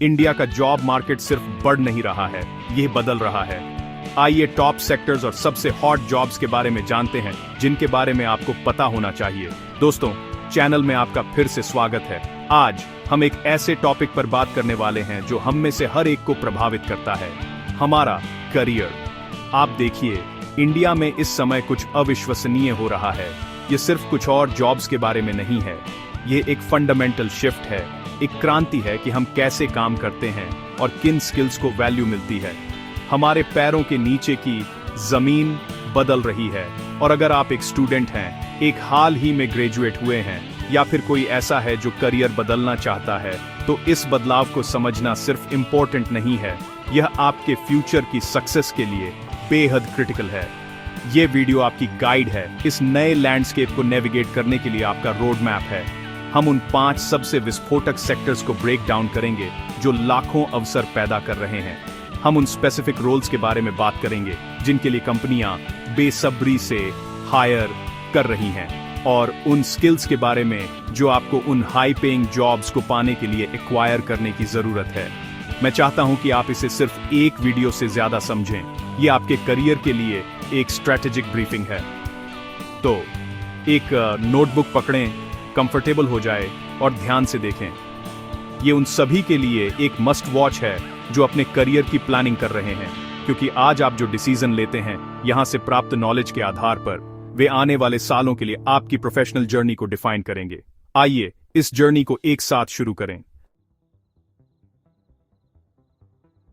India का job market सिर्फ बढ़ नहीं रहा है, यह बदल रहा है। आइए टॉप सेक्टर्स और सबसे हॉट जॉब्स के बारे में जानते हैं, जिनके बारे में आपको पता होना चाहिए। दोस्तों, चैनल में आपका फिर से स्वागत है। आज हम एक ऐसे टॉपिक पर बात करने वाले हैं जो हम में से हर एक को प्रभावित करता है, हमारा करियर। आप देखिए, इंडिया में इस समय कुछ अविश्वसनीय हो रहा है। ये सिर्फ कुछ और जॉब्स के बारे में नहीं है, ये एक फंडामेंटल शिफ्ट है, एक क्रांति है कि हम कैसे काम करते हैं और किन स्किल्स को वैल्यू मिलती है। हमारे पैरों के नीचे की जमीन बदल रही है। और अगर आप एक स्टूडेंट हैं, एक हाल ही में ग्रेजुएट हुए हैं, या फिर कोई ऐसा है जो करियर बदलना चाहता है, तो इस बदलाव को समझना सिर्फ इम्पोर्टेंट नहीं है, यह आपके फ्यूचर की सक्सेस के लिए बेहद क्रिटिकल है। ये वीडियो आपकी गाइड है, इस नए लैंडस्केप को नेविगेट करने के लिए आपका रोड मैप है। हम उन 5 सबसे विस्फोटक सेक्टर्स को ब्रेक डाउन करेंगे जो लाखों अवसर पैदा कर रहे हैं। हम उन स्पेसिफिक रोल्स के बारे में बात करेंगे जिनके लिए कंपनियां बेसब्री से हायर कर रही हैं, और उन स्किल्स के बारे में जो आपको उन हाई पेइंग जॉब्स को पाने के लिए एक्वायर करने की जरूरत है। मैं चाहता हूं कि आप इसे सिर्फ एक वीडियो से ज्यादा समझें। ये आपके करियर के लिए एक स्ट्रैटेजिक ब्रीफिंग है। तो एक नोटबुक पकड़ें, कंफर्टेबल हो जाए और ध्यान से देखें। ये उन सभी के लिए एक मस्ट वॉच है जो अपने करियर की प्लानिंग कर रहे हैं, क्योंकि आज आप जो डिसीजन लेते हैं यहां से प्राप्त नॉलेज के आधार पर, वे आने वाले सालों के लिए आपकी प्रोफेशनल जर्नी को डिफाइन करेंगे। आइए इस जर्नी को एक साथ शुरू करें।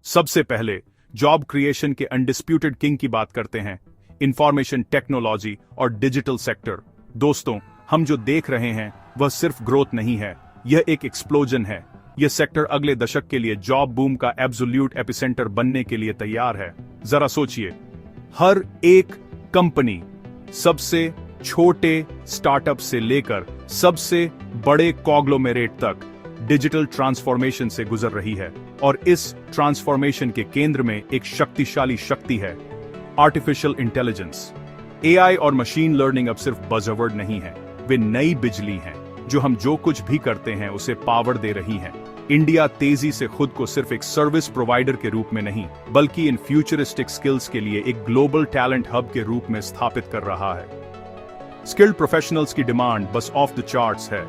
सबसे पहले जॉब क्रिएशन के अनडिस्प्यूटेड किंग की बात करते हैं, इंफॉर्मेशन टेक्नोलॉजी और डिजिटल सेक्टर। दोस्तों, हम जो देख रहे हैं वह सिर्फ ग्रोथ नहीं है, यह एक एक्सप्लोजन है। यह सेक्टर अगले दशक के लिए जॉब बूम का एब्सोल्यूट एपिसेंटर बनने के लिए तैयार है। जरा सोचिए, हर एक कंपनी सबसे छोटे स्टार्टअप से लेकर सबसे बड़े कॉन्ग्लोमेरेट तक डिजिटल ट्रांसफॉर्मेशन से गुजर रही है, और इस ट्रांसफॉर्मेशन के केंद्र में एक शक्तिशाली शक्ति है, आर्टिफिशियल इंटेलिजेंस। एआई और मशीन लर्निंग अब सिर्फ बज़वर्ड नहीं है, वे नई बिजली हैं जो हम जो कुछ भी करते हैं उसे पावर दे रही हैं। इंडिया तेजी से खुद को सिर्फ एक सर्विस प्रोवाइडर के रूप में नहीं, बल्कि इन फ्यूचरिस्टिक स्किल्स के लिए एक ग्लोबल टैलेंट हब के रूप में स्थापित कर रहा है। स्किल्ड प्रोफेशनल्स की डिमांड बस ऑफ द चार्ट्स है।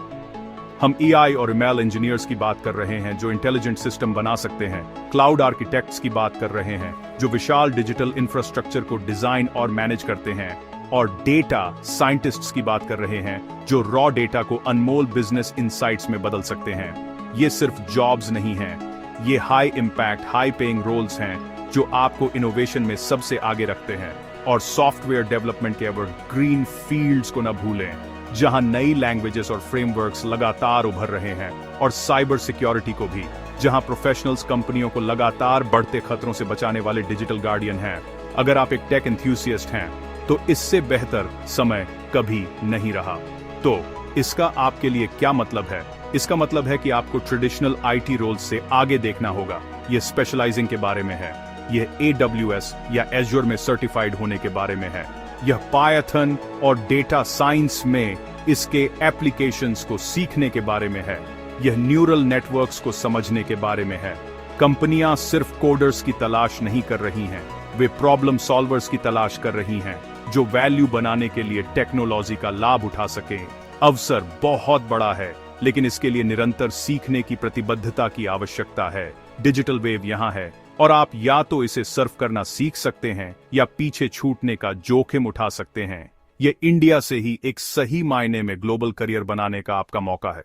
हम एआई और एमएल इंजीनियर्स की बात कर रहे हैं जो इंटेलिजेंट सिस्टम बना सकते हैं, क्लाउड आर्किटेक्ट्स की बात कर रहे हैं जो विशाल डिजिटल इंफ्रास्ट्रक्चर को डिजाइन और मैनेज करते हैं, और डेटा साइंटिस्ट्स की बात कर रहे हैं जो रॉ डेटा को अनमोल बिजनेस इनसाइट्स में बदल सकते हैं। ये सिर्फ जॉब्स नहीं हैं, ये high impact high paying roles हैं जो आपको इनोवेशन में सबसे आगे रखते हैं। और सॉफ्टवेयर डेवलपमेंट के एवरग्रीन फील्ड्स को न भूलें, जहां नई लैंग्वेजेस और फ्रेमवर्क्स लगातार उभर रहे हैं, और साइबर सिक्योरिटी को भी, जहां प्रोफेशनल्स कंपनियों को लगातार बढ़ते खतरों से बचाने वाले डिजिटल गार्डियन हैं। अगर आप एक टेक एंथुसियस्ट हैं तो इससे बेहतर समय कभी नहीं रहा। तो इसका आपके लिए क्या मतलब है? इसका मतलब है कि आपको ट्रेडिशनल आईटी रोल्स से आगे देखना होगा। यह स्पेशलाइजिंग के बारे में है, यह AWS या Azure में सर्टिफाइड होने के बारे में है, यह पायथन और डेटा साइंस में इसके एप्लीकेशंस को सीखने के बारे में है, यह न्यूरल नेटवर्क्स को समझने के बारे में है। कंपनियां सिर्फ कोडर्स की तलाश नहीं कर रही हैं, वे प्रॉब्लम सॉल्वर्स की तलाश कर रही हैं जो वैल्यू बनाने के लिए टेक्नोलॉजी का लाभ उठा सकें। अवसर बहुत बड़ा है, लेकिन इसके लिए निरंतर सीखने की प्रतिबद्धता की आवश्यकता है। डिजिटल वेव यहां है, और आप या तो इसे सर्फ करना सीख सकते हैं या पीछे छूटने का जोखिम उठा सकते हैं। यह इंडिया से ही एक सही मायने में ग्लोबल करियर बनाने का आपका मौका है।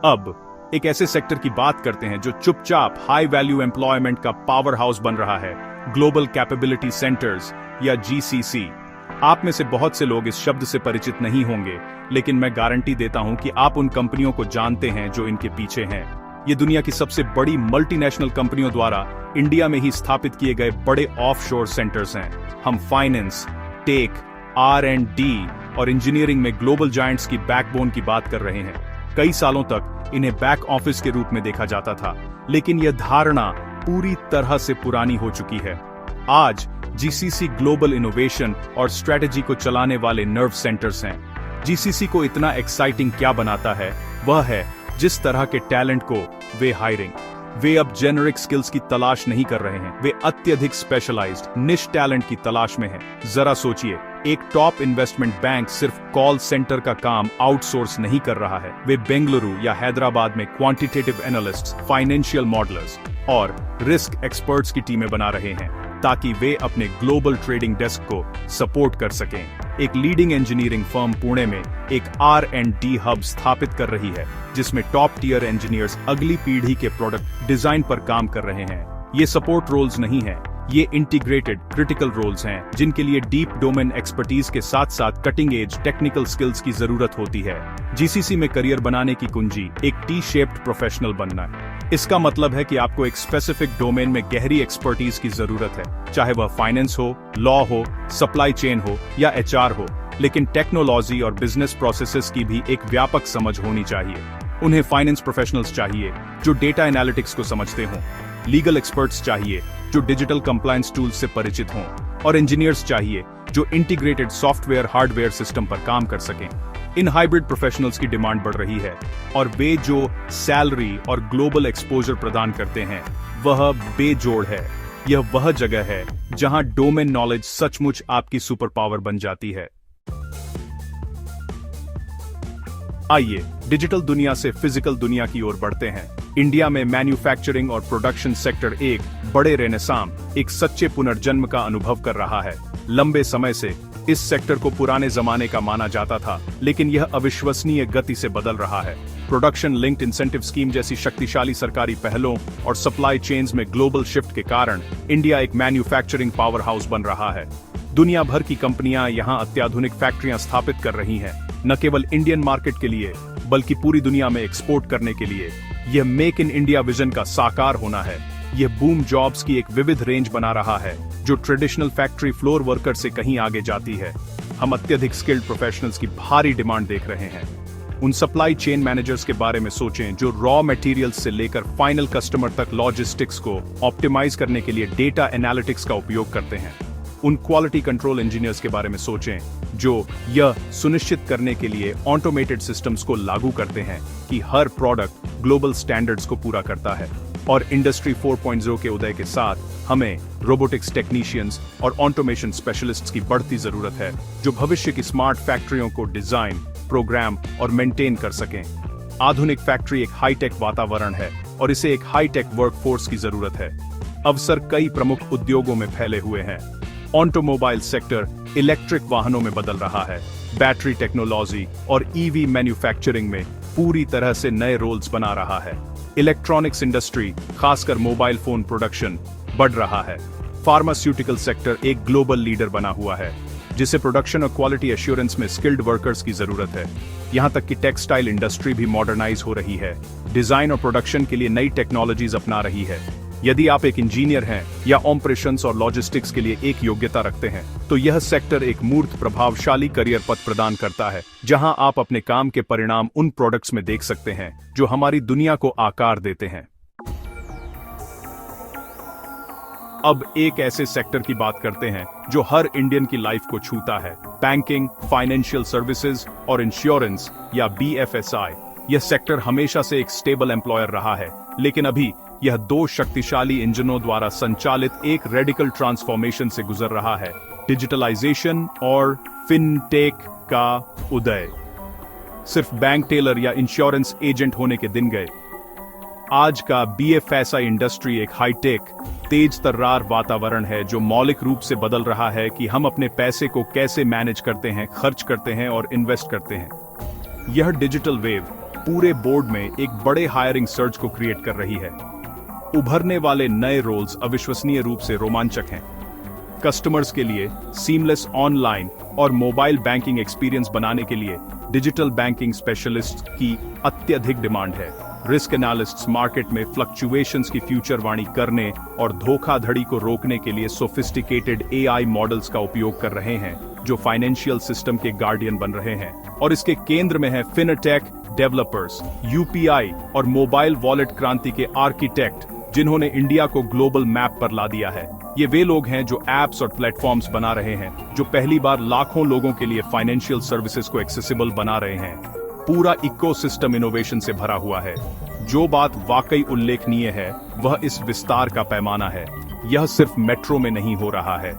अब एक ऐसे सेक्टर की बात करते हैं जो चुपचाप हाई वैल्यू एम्प्लॉयमेंट का पावर हाउस बन रहा है, ग्लोबल कैपेबिलिटी सेंटर्स या GCC। आप में से बहुत से लोग इस शब्द से परिचित नहीं होंगे, लेकिन मैं गारंटी देता हूं कि आप उन कंपनियों को जानते हैं जो इनके पीछे हैं। ये दुनिया की सबसे बड़ी मल्टीनेशनल कंपनियों द्वारा इंडिया में ही स्थापित किए गए बड़े ऑफशोर सेंटर्स हैं। हम फाइनेंस, टेक, R&D और इंजीनियरिंग में ग्लोबल जायंट्स की बैकबोन की बात कर रहे हैं। कई सालों तक इन्हें बैक ऑफिस के रूप में देखा जाता था, लेकिन यह धारणा पूरी तरह से पुरानी हो चुकी है। आज GCC ग्लोबल इनोवेशन और स्ट्रेटेजी को चलाने वाले नर्व सेंटर्स हैं। GCC को इतना एक्साइटिंग क्या बनाता है? वह है जिस तरह के टैलेंट को वे हायरिंग, वे अब जेनरिक स्किल्स की तलाश नहीं कर रहे हैं, वे अत्यधिक स्पेशलाइज्ड निश टैलेंट की तलाश में हैं। जरा सोचिए, एक टॉप इन्वेस्टमेंट बैंक सिर्फ कॉल सेंटर का काम आउटसोर्स नहीं कर रहा है, वे बेंगलुरु या हैदराबाद में क्वांटिटेटिव एनालिस्ट्स, फाइनेंशियल मॉडलर्स और रिस्क एक्सपर्ट्स की टीमें बना रहे हैं ताकि वे अपने ग्लोबल ट्रेडिंग डेस्क को सपोर्ट कर सकें। एक लीडिंग इंजीनियरिंग फर्म पुणे में एक R&D हब स्थापित कर रही है जिसमें टॉप टियर इंजीनियर्स अगली पीढ़ी के प्रोडक्ट डिजाइन पर काम कर रहे हैं। ये सपोर्ट रोल्स नहीं हैं, ये इंटीग्रेटेड क्रिटिकल रोल्स हैं जिनके लिए डीप डोमेन एक्सपर्टीज के साथ साथ कटिंग एज टेक्निकल स्किल्स की जरूरत होती है। जीसीसी में करियर बनाने की कुंजी एक टी-शेप्ड प्रोफेशनल बनना है। इसका मतलब है कि आपको एक स्पेसिफिक डोमेन में गहरी एक्सपर्टीज की जरूरत है, चाहे वह फाइनेंस हो, लॉ हो, सप्लाई चेन हो या HR हो, लेकिन टेक्नोलॉजी और बिजनेस प्रोसेसेस की भी एक व्यापक समझ होनी चाहिए। उन्हें फाइनेंस प्रोफेशनल्स चाहिए जो डेटा एनालिटिक्स को समझते हों, लीगल एक्सपर्ट्स चाहिए जो डिजिटल कंप्लायंस टूल्स से परिचित हों, और इंजीनियर्स चाहिए जो इंटीग्रेटेड सॉफ्टवेयर हार्डवेयर सिस्टम पर काम कर सकें। इन हाइब्रिड प्रोफेशनल्स की डिमांड बढ़ रही है और वे जो सैलरी और ग्लोबल एक्सपोजर प्रदान करते हैं वह बेजोड़ है। यह वह जगह है जहां डोमेन नॉलेज सचमुच आपकी सुपर पावर बन जाती है। आइए डिजिटल दुनिया से फिजिकल दुनिया की ओर बढ़ते हैं। इंडिया में मैन्युफैक्चरिंग और प्रोडक्शन सेक्टर एक बड़े रेनेसां, एक सच्चे पुनर्जन्म का अनुभव कर रहा है। लंबे समय से इस सेक्टर को पुराने जमाने का माना जाता था, लेकिन यह अविश्वसनीय गति से बदल रहा है। प्रोडक्शन लिंक्ड इंसेंटिव स्कीम जैसी शक्तिशाली सरकारी पहलों और सप्लाई चेन्स में ग्लोबल शिफ्ट के कारण इंडिया एक मैन्युफैक्चरिंग पावर हाउस बन रहा है। दुनिया भर की कंपनियां यहां अत्याधुनिक फैक्ट्रियां स्थापित कर रही हैं, न केवल इंडियन मार्केट के लिए बल्कि पूरी दुनिया में एक्सपोर्ट करने के लिए। यह मेक इन इंडिया विजन का साकार होना है। यह बूम जॉब्स की एक विविध रेंज बना रहा है जो ट्रेडिशनल फैक्ट्री फ्लोर वर्कर से कहीं आगे जाती है। हम अत्यधिक स्किल्ड प्रोफेशनल्स की भारी डिमांड देख रहे हैं। उन सप्लाई चेन मैनेजर्स के बारे में सोचें जो रॉ मटेरियल्स से लेकर फाइनल कस्टमर तक लॉजिस्टिक्स को ऑप्टिमाइज करने के लिए डेटा एनालिटिक्स का उपयोग करते हैं। उन क्वालिटी कंट्रोल इंजीनियर्स के बारे में सोचें जो यह सुनिश्चित करने के लिए ऑटोमेटेड सिस्टम्स को लागू करते हैं कि हर प्रोडक्ट ग्लोबल स्टैंडर्ड्स को पूरा करता है। और इंडस्ट्री 4.0 के उदय के साथ हमें रोबोटिक्स टेक्नीशियंस और ऑटोमेशन स्पेशलिस्ट्स की बढ़ती जरूरत है जो भविष्य की स्मार्ट फैक्ट्रियों को डिजाइन, प्रोग्राम और मेंटेन कर सकें। आधुनिक फैक्ट्री एक हाईटेक वातावरण है और इसे एक हाईटेक वर्कफोर्स की जरूरत है। अवसर कई प्रमुख उद्योगों में फैले हुए हैं। ऑटोमोबाइल सेक्टर इलेक्ट्रिक वाहनों में बदल रहा है। बैटरी टेक्नोलॉजी और EV मैन्युफैक्चरिंग में पूरी तरह से नए रोल्स बना रहा है। इलेक्ट्रॉनिक्स इंडस्ट्री, खासकर मोबाइल फोन प्रोडक्शन, बढ़ रहा है। फार्मास्यूटिकल सेक्टर एक ग्लोबल लीडर बना हुआ है जिसे प्रोडक्शन और क्वालिटी एश्योरेंस में स्किल्ड वर्कर्स की जरूरत है। यहां तक कि टेक्सटाइल इंडस्ट्री भी मॉडर्नाइज हो रही है, डिजाइन और प्रोडक्शन के लिए नई टेक्नोलॉजीज अपना रही है। यदि आप एक इंजीनियर हैं या ऑपरेशंस और लॉजिस्टिक्स के लिए एक योग्यता रखते हैं तो यह सेक्टर एक मूर्त प्रभावशाली करियर पथ प्रदान करता है जहां आप अपने काम के परिणाम उन प्रोडक्ट्स में देख सकते हैं जो हमारी दुनिया को आकार देते हैं। अब एक ऐसे सेक्टर की बात करते हैं जो हर इंडियन की लाइफ को छूता है। बैंकिंग, फाइनेंशियल सर्विसेज और इंश्योरेंस या BFSI। यह सेक्टर हमेशा से एक स्टेबल एम्प्लॉयर रहा है, लेकिन अभी यह दो शक्तिशाली इंजनों द्वारा संचालित एक रेडिकल ट्रांसफॉर्मेशन से गुजर रहा है, डिजिटलाइजेशन और फिनटेक का उदय। सिर्फ बैंक टेलर या इंश्योरेंस एजेंट होने के दिन गए। आज का BFSI इंडस्ट्री एक हाईटेक, तेज तर्रार वातावरण है जो मौलिक रूप से बदल रहा है कि हम अपने पैसे को कैसे मैनेज करते हैं, खर्च करते हैं और इन्वेस्ट करते हैं। यह डिजिटल वेव पूरे बोर्ड में एक बड़े हायरिंग सर्च को क्रिएट कर रही है। उभरने वाले नए रोल्स अविश्वसनीय रूप से रोमांचक हैं। कस्टमर्स के लिए सीमलेस ऑनलाइन और मोबाइल बैंकिंग एक्सपीरियंस बनाने के लिए डिजिटल बैंकिंग स्पेशलिस्ट की अत्यधिक डिमांड है। रिस्क एनालिस्ट्स मार्केट में फ्लक्चुएशंस की फ्यूचरवाणी करने और धोखाधड़ी को रोकने के लिए सोफिस्टिकेटेड AI मॉडल्स का उपयोग कर रहे हैं जो फाइनेंशियल सिस्टम के गार्डियन बन रहे हैं। और इसके केंद्र में है फिनटेक डेवलपर्स, UPI और मोबाइल वॉलेट क्रांति के आर्किटेक्ट जिन्होंने इंडिया को ग्लोबल मैप पर ला दिया है। ये वे लोग हैं जो एप्स और प्लेटफॉर्म्स बना रहे हैं जो पहली बार लाखों लोगों के लिए फाइनेंशियल सर्विसेज को एक्सेसिबल बना रहे हैं। पूरा इकोसिस्टम इनोवेशन से भरा हुआ है। जो बात वाकई उल्लेखनीय है वह इस विस्तार का पैमाना है। यह सिर्फ मेट्रो में नहीं हो रहा है।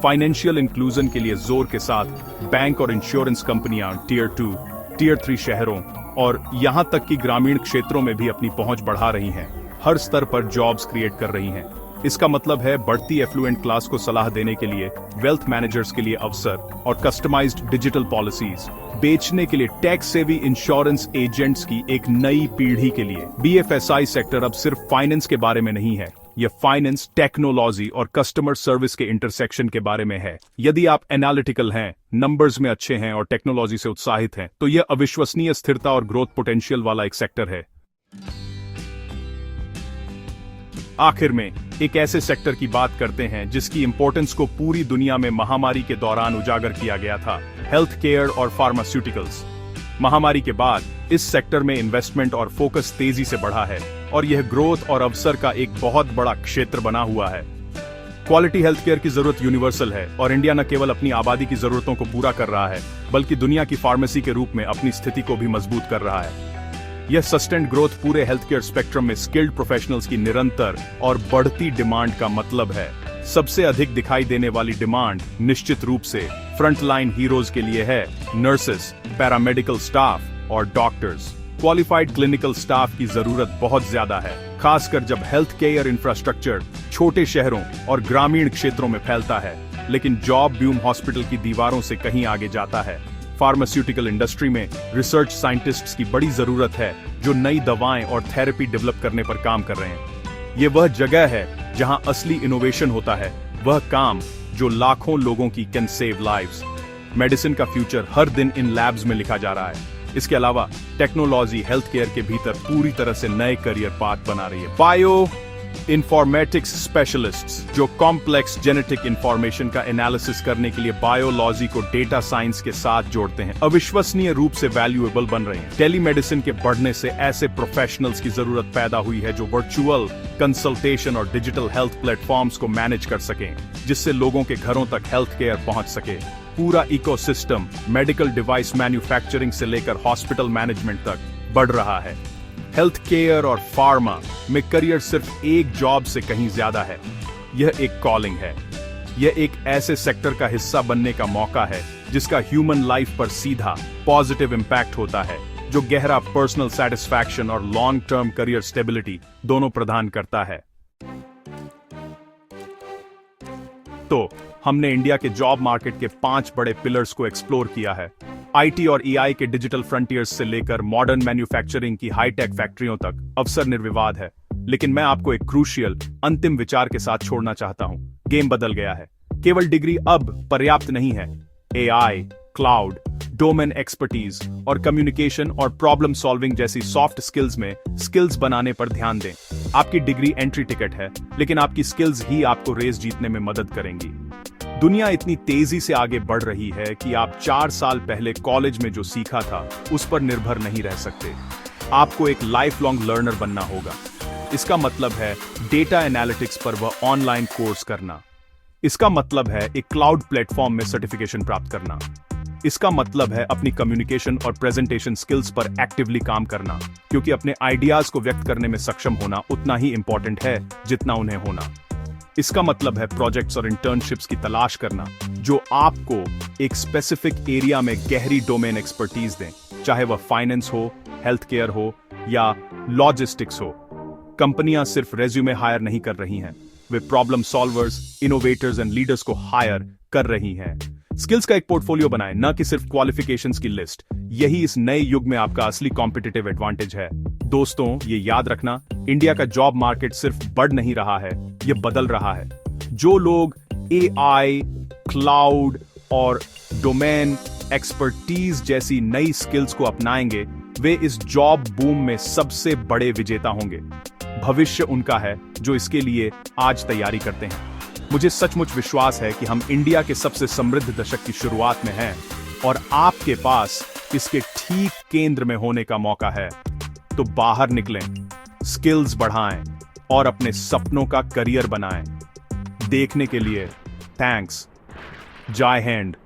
फाइनेंशियल इंक्लूजन के लिए जोर के साथ बैंक और इंश्योरेंस कंपनियां टियर 2, टियर 3 शहरों और यहां तक कि ग्रामीण क्षेत्रों में भी अपनी पहुंच बढ़ा रही हैं। हर स्तर पर जॉब्स क्रिएट कर रही हैं। इसका मतलब है बढ़ती एफ्लुएंट क्लास को सलाह देने के लिए वेल्थ मैनेजर्स के लिए अवसर और कस्टमाइज्ड डिजिटल पॉलिसीज बेचने के लिए टैक्स सेवी इंश्योरेंस एजेंट्स की एक नई पीढ़ी के लिए। बीएफएसआई सेक्टर अब सिर्फ फाइनेंस के बारे में नहीं है, यह फाइनेंस, टेक्नोलॉजी और कस्टमर सर्विस के इंटरसेक्शन के बारे में है। यदि आप एनालिटिकल हैं, नंबर्स में अच्छे हैं और टेक्नोलॉजी से उत्साहित हैं, तो यह अविश्वसनीय स्थिरता और ग्रोथ पोटेंशियल वाला एक सेक्टर है। आखिर में एक ऐसे सेक्टर की बात करते हैं जिसकी इंपॉर्टेंस को पूरी दुनिया में महामारी के दौरान उजागर किया गया था, हेल्थ केयर और फार्मास्यूटिकल्स। महामारी के बाद इस सेक्टर में इन्वेस्टमेंट और फोकस तेजी से बढ़ा है और यह ग्रोथ और अवसर का एक बहुत बड़ा क्षेत्र बना हुआ है। क्वालिटी हेल्थ केयर की जरूरत यूनिवर्सल है और इंडिया न केवल अपनी आबादी की जरूरतों को पूरा कर रहा है बल्कि दुनिया की फार्मेसी के रूप में अपनी स्थिति को भी मजबूत कर रहा है। यह सस्टेन्ड ग्रोथ पूरे हेल्थ केयर स्पेक्ट्रम में स्किल्ड प्रोफेशनल्स की निरंतर और बढ़ती डिमांड का मतलब है। सबसे अधिक दिखाई देने वाली डिमांड निश्चित रूप से फ्रंटलाइन हीरोज के लिए है। नर्सेस, पैरामेडिकल स्टाफ और डॉक्टर्स। क्वालिफाइड क्लिनिकल स्टाफ की जरूरत बहुत ज्यादा है, खासकर जब हेल्थ केयर इंफ्रास्ट्रक्चर छोटे शहरों और ग्रामीण क्षेत्रों में फैलता है। लेकिन जॉब ब्यूम हॉस्पिटल की दीवारों से कहीं आगे जाता है। फार्मास्यूटिकल इंडस्ट्री में रिसर्च साइंटिस्ट्स की बड़ी जरूरत है जो नई दवाएं और थेरेपी डेवलप करने पर काम कर रहे हैं। ये वह जगह है जहां असली इनोवेशन होता है, वह काम जो लाखों लोगों की कैन सेव लाइव्स। मेडिसिन का फ्यूचर हर दिन इन लैब्स में लिखा जा रहा है। इसके अलावा टेक्नोलॉजी हेल्थ केयर के भीतर पूरी तरह से नए करियर पाथ बना रही है। बायो इन्फॉर्मेटिक्स स्पेशलिस्ट्स जो कॉम्प्लेक्स जेनेटिक इंफॉर्मेशन का एनालिसिस करने के लिए बायोलॉजी को डेटा साइंस के साथ जोड़ते हैं, अविश्वसनीय रूप से वैल्यूएबल बन रहे हैं। टेलीमेडिसिन के बढ़ने से ऐसे प्रोफेशनल्स की जरूरत पैदा हुई है जो वर्चुअल कंसल्टेशन और डिजिटल हेल्थ प्लेटफॉर्म्स को मैनेज कर सकें, जिससे लोगों के घरों तक हेल्थ केयर पहुंच सके। पूरा इकोसिस्टम मेडिकल डिवाइस मैन्युफैक्चरिंग से लेकर हॉस्पिटल मैनेजमेंट तक बढ़ रहा है। हेल्थ केयर और फार्मा में करियर सिर्फ एक जॉब से कहीं ज्यादा है। यह एक कॉलिंग है। यह एक ऐसे सेक्टर का हिस्सा बनने का मौका है जिसका ह्यूमन लाइफ पर सीधा पॉजिटिव इंपैक्ट होता है, जो गहरा पर्सनल सेटिस्फैक्शन और लॉन्ग टर्म करियर स्टेबिलिटी दोनों प्रदान करता है। तो हमने इंडिया के जॉब मार्केट के 5 बड़े पिलर्स को एक्सप्लोर किया है। आईटी और एआई के डिजिटल फ्रंटियर्स से लेकर मॉडर्न मैन्युफैक्चरिंग की हाईटेक फैक्ट्रियों तक अवसर निर्विवाद है। लेकिन मैं आपको एक क्रूशियल अंतिम विचार के साथ छोड़ना चाहता हूं। गेम बदल गया है। केवल डिग्री अब पर्याप्त नहीं है। एआई, क्लाउड, डोमेन एक्सपर्टीज और कम्युनिकेशन और प्रॉब्लम सॉल्विंग जैसी सॉफ्ट स्किल्स में स्किल्स बनाने पर ध्यान दें। आपकी डिग्री एंट्री टिकट है, लेकिन आपकी स्किल्स ही आपको रेस जीतने में मदद करेंगी। दुनिया इतनी तेजी से आगे बढ़ रही है कि आप 4 साल पहले कॉलेज में जो सीखा था उस पर निर्भर नहीं रह सकते। आपको एक लाइफ लॉन्ग लर्नर बनना होगा। इसका मतलब है डेटा एनालिटिक्स पर वह ऑनलाइन कोर्स करना। इसका मतलब है एक क्लाउड प्लेटफॉर्म में सर्टिफिकेशन प्राप्त करना। इसका मतलब है अपनी कम्युनिकेशन और प्रेजेंटेशन स्किल्स पर एक्टिवली काम करना, क्योंकि अपने आइडियाज को व्यक्त करने में सक्षम होना उतना ही इंपॉर्टेंट है जितना उन्हें होना। इसका मतलब है प्रोजेक्ट्स और इंटर्नशिप्स की तलाश करना जो आपको एक स्पेसिफिक एरिया में गहरी डोमेन एक्सपर्टीज दें, चाहे वह फाइनेंस हो, हेल्थ केयर हो या लॉजिस्टिक्स हो। कंपनियां सिर्फ रेज्यूमे हायर नहीं कर रही हैं, वे problem solvers, innovators and leaders को हायर कर रही हैं। स्किल्स का एक पोर्टफोलियो बनाएं, न कि सिर्फ क्वालिफिकेशंस की लिस्ट। यही इस नए युग में आपका असली कॉम्पिटिटिव एडवांटेज है। दोस्तों, ये याद रखना, इंडिया का जॉब मार्केट सिर्फ बढ़ नहीं रहा है, यह बदल रहा है। जो लोग एआई, क्लाउड और डोमेन एक्सपर्टीज जैसी नई स्किल्स को अपनाएंगे, वे इस जॉब बूम में सबसे बड़े विजेता होंगे। भविष्य उनका है जो इसके लिए आज तैयारी करते हैं। मुझे सचमुच विश्वास है कि हम इंडिया के सबसे समृद्ध दशक की शुरुआत में हैं और आपके पास इसके ठीक केंद्र में होने का मौका है। तो बाहर निकलें, स्किल्स बढ़ाएं और अपने सपनों का करियर बनाएं। देखने के लिए थैंक्स। जय हिंद।